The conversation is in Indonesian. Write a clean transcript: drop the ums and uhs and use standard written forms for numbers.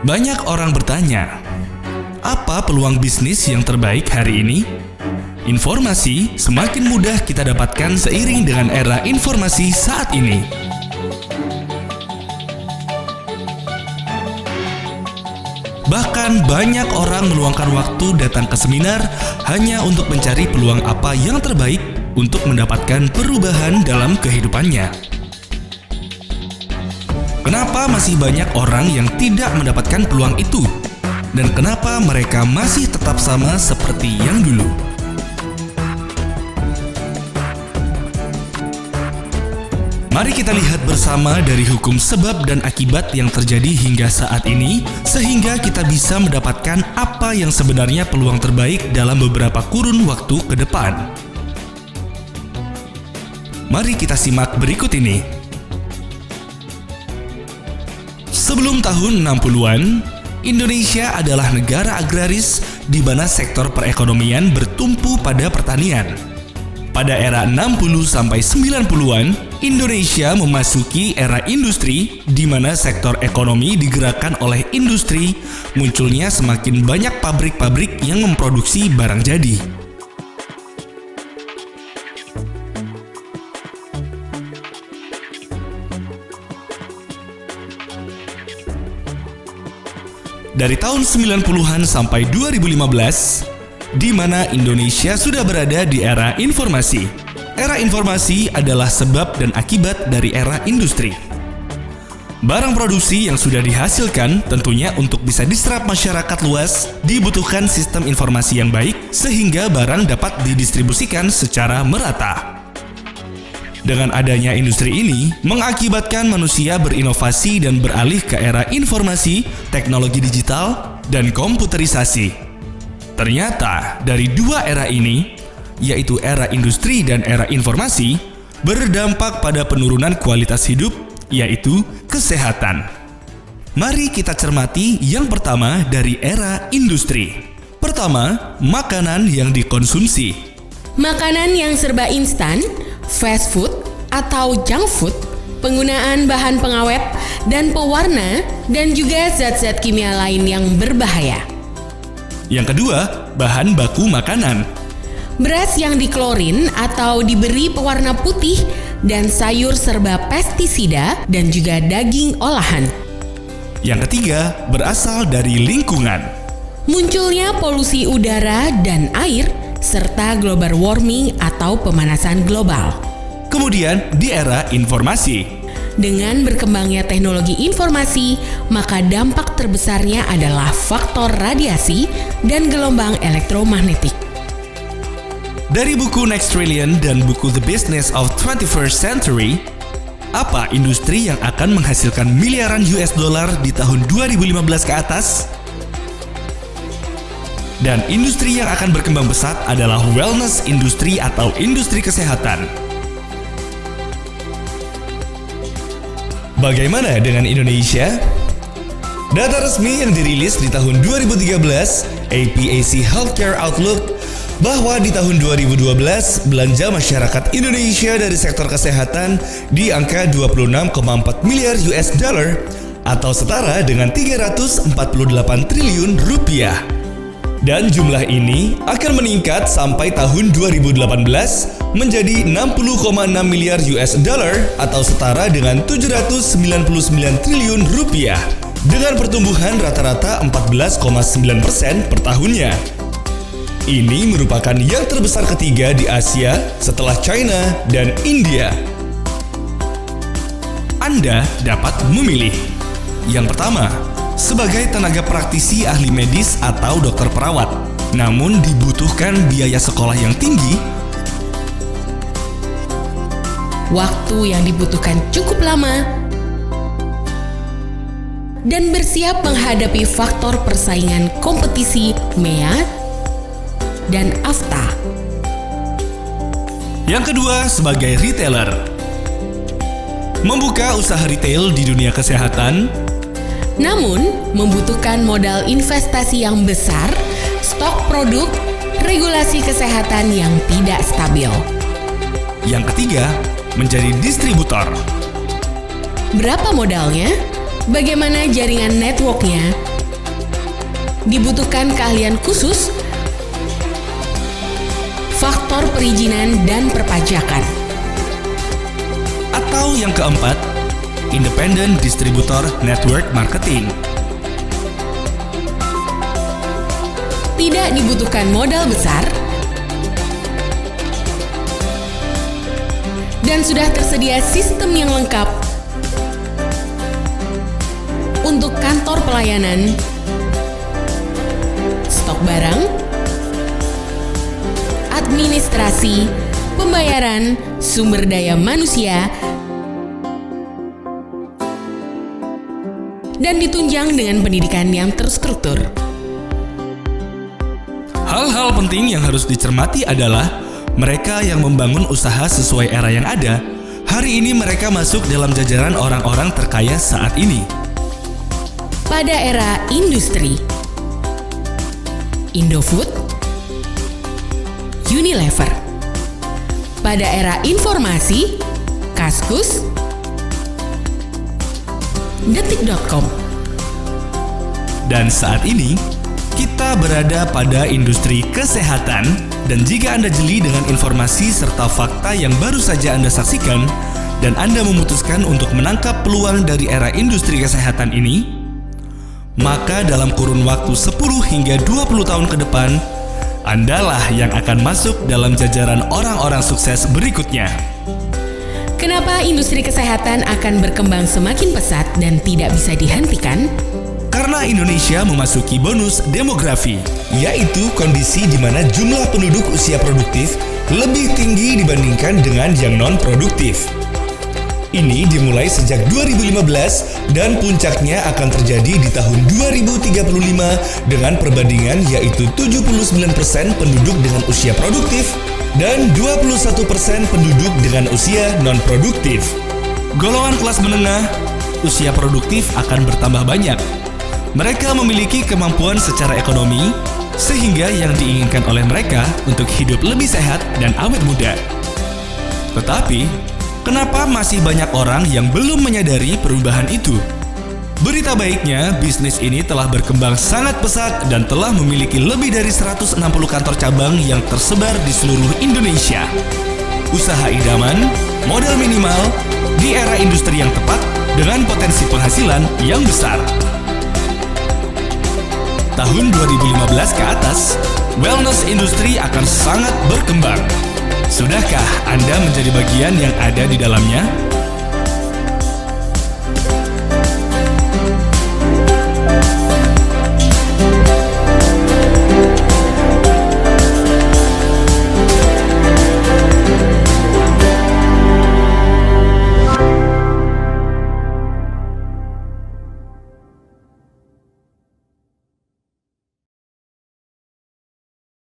Banyak orang bertanya, apa peluang bisnis yang terbaik hari ini? Informasi semakin mudah kita dapatkan seiring dengan era informasi saat ini. Bahkan banyak orang meluangkan waktu datang ke seminar hanya untuk mencari peluang apa yang terbaik untuk mendapatkan perubahan dalam kehidupannya. Kenapa masih banyak orang yang tidak mendapatkan peluang itu? Dan kenapa mereka masih tetap sama seperti yang dulu? Mari kita lihat bersama dari hukum sebab dan akibat yang terjadi hingga saat ini, sehingga kita bisa mendapatkan apa yang sebenarnya peluang terbaik dalam beberapa kurun waktu ke depan. Mari kita simak berikut ini. Sebelum tahun 60-an, Indonesia adalah negara agraris di mana sektor perekonomian bertumpu pada pertanian. Pada era 60-90-an, Indonesia memasuki era industri di mana sektor ekonomi digerakkan oleh industri, munculnya semakin banyak pabrik-pabrik yang memproduksi barang jadi. Dari tahun 90-an sampai 2015, di mana Indonesia sudah berada di era informasi. Era informasi adalah sebab dan akibat dari era industri. Barang produksi yang sudah dihasilkan tentunya untuk bisa diserap masyarakat luas dibutuhkan sistem informasi yang baik sehingga barang dapat didistribusikan secara merata. Dengan adanya industri ini, mengakibatkan manusia berinovasi dan beralih ke era informasi, teknologi digital, dan komputerisasi. Ternyata, dari dua era ini, yaitu era industri dan era informasi, berdampak pada penurunan kualitas hidup, yaitu kesehatan. Mari kita cermati yang pertama dari era industri. Pertama, makanan yang dikonsumsi. Makanan yang serba instan, fast food atau junk food, penggunaan bahan pengawet dan pewarna, dan juga zat-zat kimia lain yang berbahaya. Yang kedua, bahan baku makanan. Beras yang diklorin atau diberi pewarna putih dan sayur serba pestisida dan juga daging olahan. Yang ketiga, berasal dari lingkungan. Munculnya polusi udara dan air serta global warming atau pemanasan global. Kemudian di era informasi. Dengan berkembangnya teknologi informasi, maka dampak terbesarnya adalah faktor radiasi dan gelombang elektromagnetik. Dari buku Next Trillion dan buku The Business of 21st Century, apa industri yang akan menghasilkan miliaran US dollar di tahun 2015 ke atas? Dan industri yang akan berkembang pesat adalah wellness industri atau industri kesehatan. Bagaimana dengan Indonesia? Data resmi yang dirilis di tahun 2013, APAC Healthcare Outlook, bahwa di tahun 2012, belanja masyarakat Indonesia dari sektor kesehatan di angka 26,4 miliar US dollar atau setara dengan 348 triliun rupiah. Dan jumlah ini akan meningkat sampai tahun 2018 menjadi 60,6 miliar US dollar atau setara dengan 799 triliun rupiah dengan pertumbuhan rata-rata 14,9% per tahunnya. Ini merupakan yang terbesar ketiga di Asia setelah China dan India. Anda dapat memilih. Yang pertama, sebagai tenaga praktisi ahli medis atau dokter perawat, namun dibutuhkan biaya sekolah yang tinggi, waktu yang dibutuhkan cukup lama, dan bersiap menghadapi faktor persaingan kompetisi MEA dan AFTA. Yang kedua, sebagai retailer, membuka usaha retail di dunia kesehatan, namun membutuhkan modal investasi yang besar, stok produk, regulasi kesehatan yang tidak stabil. Yang ketiga, menjadi distributor. Berapa modalnya? Bagaimana jaringan networknya? dibutuhkan keahlian khusus, faktor perizinan dan perpajakan. Atau yang keempat, Independent Distributor Network Marketing. Tidak dibutuhkan modal besar dan sudah tersedia sistem yang lengkap untuk kantor pelayanan, stok barang, administrasi, pembayaran, sumber daya manusia, dan ditunjang dengan pendidikan yang terstruktur. Hal-hal penting yang harus dicermati adalah mereka yang membangun usaha sesuai era yang ada. Hari ini mereka masuk dalam jajaran orang-orang terkaya saat ini. Pada era industri, Indofood, Unilever. Pada era informasi, Kaskus, Detik.com. Dan saat ini, kita berada pada industri kesehatan, dan jika Anda jeli dengan informasi serta fakta yang baru saja Anda saksikan, dan Anda memutuskan untuk menangkap peluang dari era industri kesehatan ini, maka dalam kurun waktu 10 hingga 20 tahun ke depan, Andalah yang akan masuk dalam jajaran orang-orang sukses berikutnya. Kenapa industri kesehatan akan berkembang semakin pesat dan tidak bisa dihentikan? Karena Indonesia memasuki bonus demografi, yaitu kondisi di mana jumlah penduduk usia produktif lebih tinggi dibandingkan dengan yang non-produktif. Ini dimulai sejak 2015 dan puncaknya akan terjadi di tahun 2035 dengan perbandingan yaitu 79% penduduk dengan usia produktif dan 21% penduduk dengan usia non-produktif. Golongan kelas menengah, usia produktif akan bertambah banyak. Mereka memiliki kemampuan secara ekonomi, sehingga yang diinginkan oleh mereka untuk hidup lebih sehat dan awet muda. Tetapi, kenapa masih banyak orang yang belum menyadari perubahan itu? Berita baiknya, bisnis ini telah berkembang sangat pesat dan telah memiliki lebih dari 160 kantor cabang yang tersebar di seluruh Indonesia. Usaha idaman, modal minimal, di era industri yang tepat dengan potensi penghasilan yang besar. Tahun 2015 ke atas, wellness industri akan sangat berkembang. Sudahkah Anda menjadi bagian yang ada di dalamnya?